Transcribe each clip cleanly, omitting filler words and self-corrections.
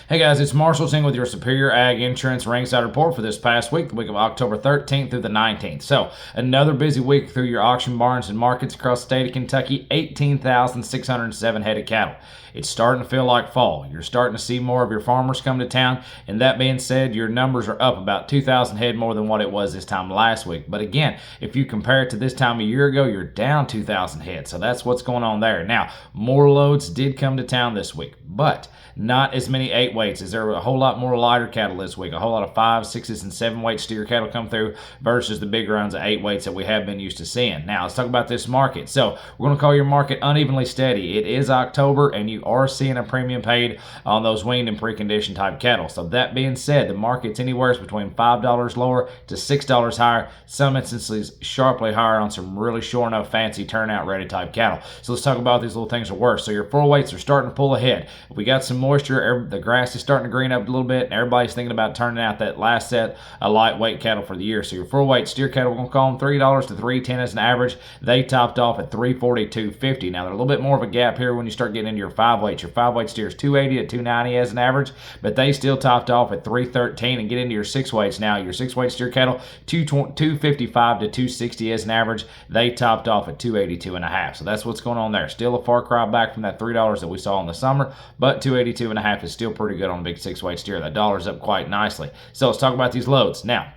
Hey guys, it's Marshall Singh with your Superior Ag Insurance Ringside Report for this past week, the week of October 13th through the 19th. So, another busy week through your auction barns and markets across the state of Kentucky, 18,607 head of cattle. It's starting to feel like fall. You're starting to see more of your farmers come to town, and that being said, your numbers are up about 2,000 head more than what it was this time last week. But again, if you compare it to this time a year ago, you're down 2,000 head. So that's what's going on there. Now, more loads did come to town this week, but not as many 8 weights. Is there a whole lot more lighter cattle this week? A whole lot of 5, 6s, and 7 weight steer cattle come through versus the big rounds of 8 weights that we have been used to seeing. Now, let's talk about this market. So, we're going to call your market unevenly steady. It is October, and you are seeing a premium paid on those weaned and preconditioned type cattle. So, that being said, the market's anywhere between $5 lower to $6 higher. Some instances sharply higher on some really sure enough fancy turnout ready type cattle. So, let's talk about these little things that are worse. So, your 4 weights are starting to pull ahead. We got some moisture, the grass is starting to green up a little bit, and everybody's thinking about turning out that last set of lightweight cattle for the year. So your 4-weight steer cattle, we're going to call them $3 to $3.10 as an average. They topped off at $3.42.50. Now, there's a little bit more of a gap here when you start getting into your 5-weights. Your 5-weight steers $2.80 to $2.90 as an average, but they still topped off at $3.13. And get into your 6-weights now. Your 6-weight steer cattle, $2.55 to $2.60 as an average. They topped off at $2.82.5. So that's what's going on there. Still a far cry back from that $3 that we saw in the summer, but $2.82.5 is still pretty good on a big 6-weight steer. That dollar's up quite nicely. So let's talk about these loads. Now,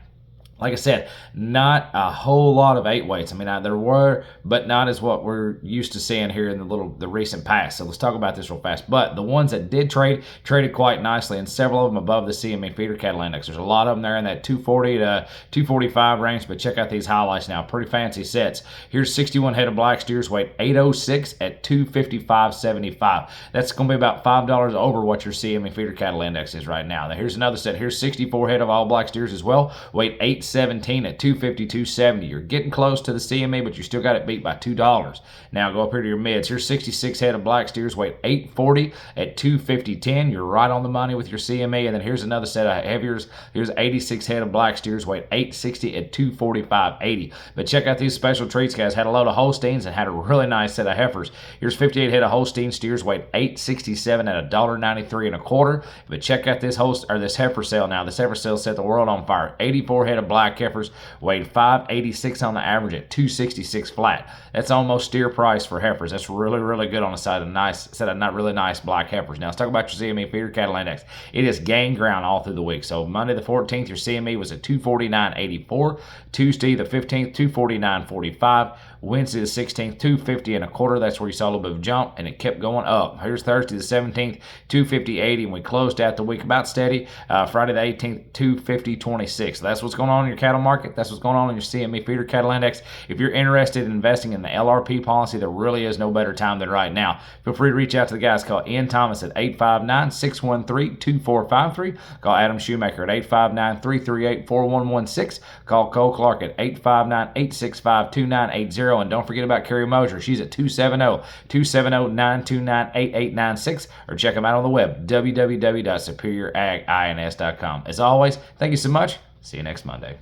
like I said, not a whole lot of 8 weights. I mean, there were, but not as what we're used to seeing here in the recent past. So let's talk about this real fast. But the ones that did traded quite nicely, and several of them above the CME feeder cattle index. There's a lot of them there in that 240 to 245 range, but check out these highlights now. Pretty fancy sets. Here's 61 head of black steers, weight 806 at 255.75. That's going to be about $5 over what your CME feeder cattle index is right now. Now, here's another set. Here's 64 head of all black steers as well, weight 817 at 252.70. You're getting close to the CME, but you still got it beat by $2. Now go up here to your mids. Here's 66 head of black steers, weight 840 at 250.10. You're right on the money with your CME. And then here's another set of heaviers. Here's 86 head of black steers, weight 860 at 245.80. But check out these special treats, guys. Had a load of Holsteins and had a really nice set of heifers. Here's 58 head of Holstein steers, weight 867 at $1.93.25. But check out this heifer sale now. This heifer sale set the world on fire. 84 head of black heifers, weighed 586 on the average at 266 flat. That's almost steer price for heifers. That's really, really good on a set of not really nice black heifers. Now let's talk about your CME feeder cattle index. It has gained ground all through the week. So Monday the 14th, your CME was at 249.84. Tuesday the 15th, 249.45. Wednesday the 16th, 250.25. That's where you saw a little bit of a jump, and it kept going up. Here's Thursday the 17th, 250.80, and we closed out the week about steady. Friday the 18th, 250.26. So that's what's going on in your cattle market. That's what's going on in your CME feeder cattle index. If you're interested in investing in the LRP policy, there really is no better time than right now. Feel free to reach out to the guys. Call Ian Thomas at 859-613-2453. Call Adam Shoemaker at 859-338-4116. Call Cole Clark at 859-865-2980. And don't forget about Carrie Mosier. She's at 270-929-8896. Or check them out on the web, www.superioragins.com. As always, thank you so much. See you next Monday.